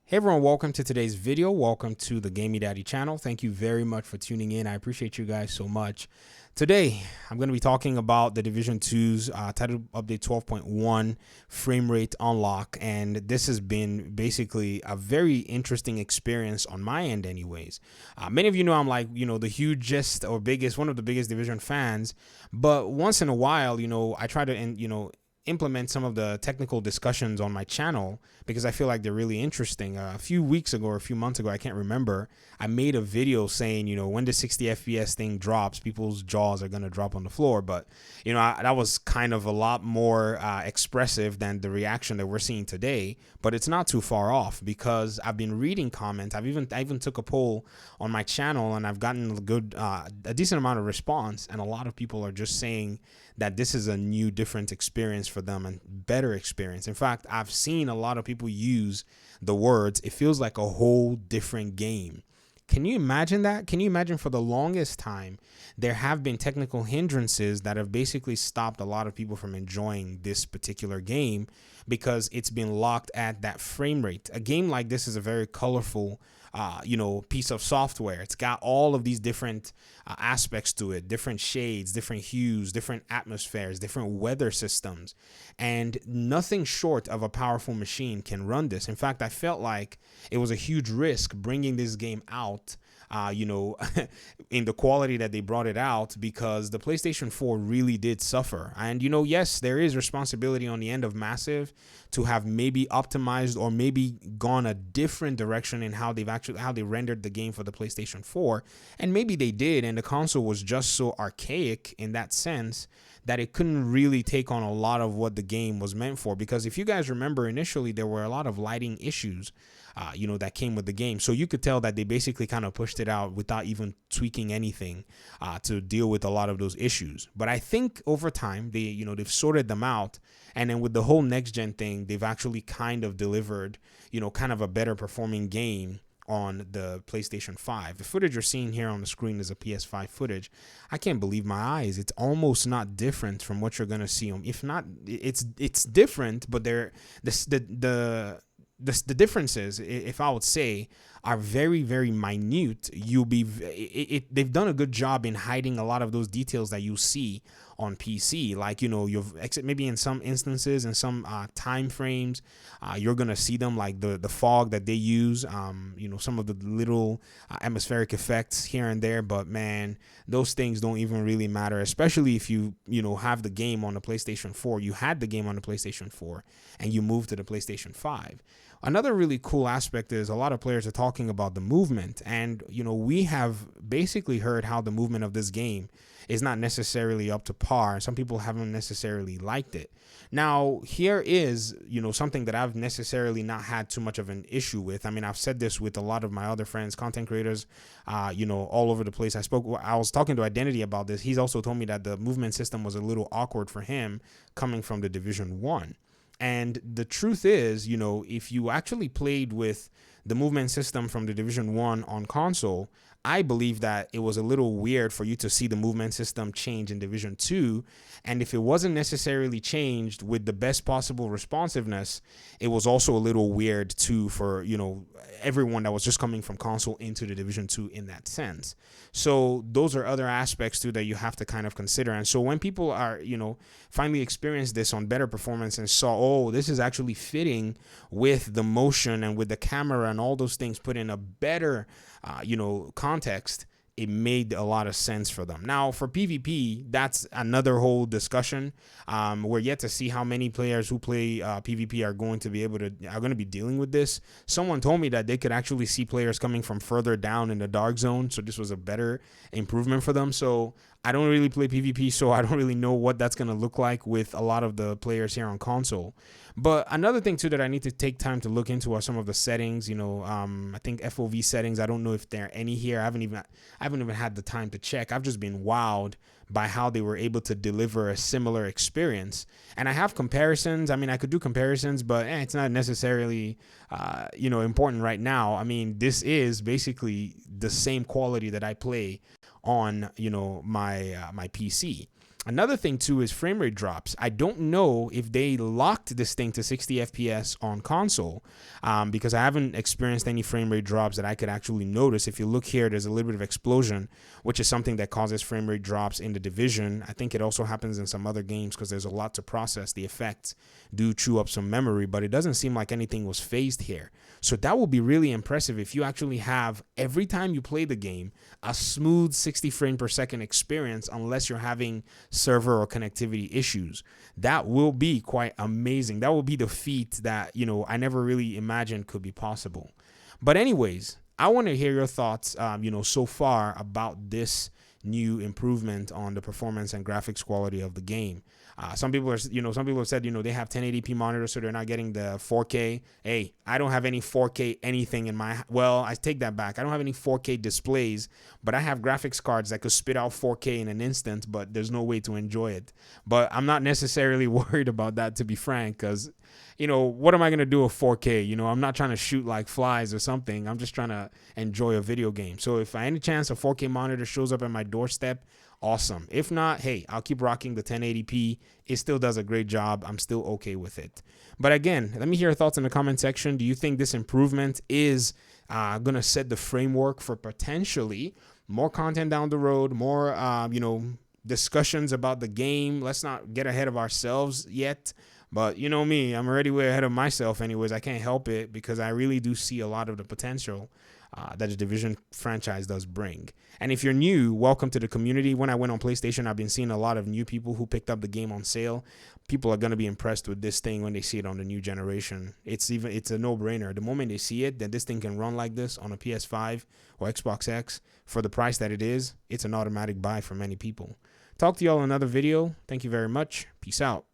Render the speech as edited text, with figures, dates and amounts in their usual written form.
Hey everyone, welcome to today's video. Welcome to the Gamey Daddy channel. Thank you very much for tuning in. I appreciate you guys so much. Today, I'm going to be talking about the Division 2's title update 12.1 frame rate unlock. And this has been basically a very interesting experience on my end anyways. Many of you know I'm like, the hugest or biggest, one of the biggest Division fans. But once in a while, I try to, implement some of the technical discussions on my channel because I feel like they're really interesting. A few weeks ago or a few months ago, I can't remember, I made a video saying, when the 60 FPS thing drops, people's jaws are going to drop on the floor. But, that was kind of a lot more expressive than the reaction that we're seeing today. But it's not too far off because I've been reading comments. I even took a poll on my channel and I've gotten a decent amount of response. And a lot of people are just saying that this is a new, different experience for them and better experience. In fact, I've seen a lot of people use the words, it feels like a whole different game. Can you imagine that? Can you imagine for the longest time, there have been technical hindrances that have basically stopped a lot of people from enjoying this particular game because it's been locked at that frame rate. A game like this is a very colorful piece of software. It's got all of these different aspects to it, different shades, different hues, different atmospheres, different weather systems, and nothing short of a powerful machine can run this. In fact, I felt like it was a huge risk bringing this game out in the quality that they brought it out because the PlayStation 4 really did suffer. And, yes, there is responsibility on the end of Massive to have maybe optimized or maybe gone a different direction in how they rendered the game for the PlayStation 4. And maybe they did. And the console was just so archaic in that sense that it couldn't really take on a lot of what the game was meant for. Because if you guys remember, initially, there were a lot of lighting issues that came with the game. So you could tell that they basically kind of pushed it out without even tweaking anything to deal with a lot of those issues. But I think over time, they've sorted them out. And then with the whole next gen thing, they've actually kind of delivered, kind of a better performing game on the PlayStation 5. The footage you're seeing here on the screen is a PS5 footage. I can't believe my eyes. It's almost not different from what you're going to see. If not, it's different, but the differences, if I would say, are very, very minute. They've done a good job in hiding a lot of those details that you see on PC. Like, maybe in some instances, in some time frames, you're going to see them, like the fog that they use, some of the little atmospheric effects here and there. But man, those things don't even really matter, especially if you have the game on the PlayStation 4. You had the game on the PlayStation 4 and you moved to the PlayStation 5. Another really cool aspect is a lot of players are talking about the movement. And, we have basically heard how the movement of this game is not necessarily up to par. Some people haven't necessarily liked it. Now, here is, something that I've necessarily not had too much of an issue with. I mean, I've said this with a lot of my other friends, content creators, all over the place. I was talking to Identity about this. He's also told me that the movement system was a little awkward for him coming from the Division 1. And the truth is, if you actually played with the movement system from the Division 1 on console, I believe that it was a little weird for you to see the movement system change in Division 2. And if it wasn't necessarily changed with the best possible responsiveness, it was also a little weird too for, everyone that was just coming from console into the Division 2 in that sense. So those are other aspects too that you have to kind of consider. And so when people are, finally experienced this on better performance and saw, oh, this is actually fitting with the motion and with the camera and all those things put in a better, context, it made a lot of sense for them. Now, for PvP, that's another whole discussion. We're yet to see how many players who play PvP are going to be dealing with this. Someone told me that they could actually see players coming from further down in the dark zone, so this was a better improvement for them. So I don't really play PvP, so I don't really know what that's going to look like with a lot of the players here on console. But another thing too that I need to take time to look into are some of the settings. I think FOV settings. I don't know if there are any here. I haven't even had the time to check. I've just been wowed by how they were able to deliver a similar experience. And I have comparisons. I mean, I could do comparisons, but it's not necessarily important right now. I mean, this is basically the same quality that I play on my PC. Another thing too is frame rate drops. I don't know if they locked this thing to 60 FPS on console, because I haven't experienced any frame rate drops that I could actually notice. If you look here, there's a little bit of explosion, which is something that causes frame rate drops in The Division. I think it also happens in some other games because there's a lot to process. The effects do chew up some memory, but it doesn't seem like anything was phased here. So that will be really impressive if you actually have, every time you play the game, a smooth 60 frame per second experience, unless you're having server or connectivity issues. That will be quite amazing. That will be the feat that, I never really imagined could be possible. But anyways, I want to hear your thoughts, so far about this new improvement on the performance and graphics quality of the game. Some people have said, they have 1080p monitors, so they're not getting the 4K. Hey, I don't have any 4K anything in well, I take that back. I don't have any 4K displays, but I have graphics cards that could spit out 4K in an instant, but there's no way to enjoy it. But I'm not necessarily worried about that, to be frank, because, what am I going to do with 4K? I'm not trying to shoot like flies or something. I'm just trying to enjoy a video game. So if by any chance a 4K monitor shows up at my doorstep, awesome. If not, hey, I'll keep rocking the 1080p. It still does a great job. I'm still okay with it. But again, let me hear your thoughts in the comment section. Do you think this improvement is going to set the framework for potentially more content down the road, more, discussions about the game? Let's not get ahead of ourselves yet. But you know me, I'm already way ahead of myself anyways. I can't help it because I really do see a lot of the potential that the Division franchise does bring. And if you're new, welcome to the community. When I went on PlayStation, I've been seeing a lot of new people who picked up the game on sale. People are going to be impressed with this thing when they see it on the new generation. It's a no-brainer. The moment they see it, that this thing can run like this on a PS5 or Xbox X for the price that it is, it's an automatic buy for many people. Talk to y'all in another video. Thank you very much. Peace out.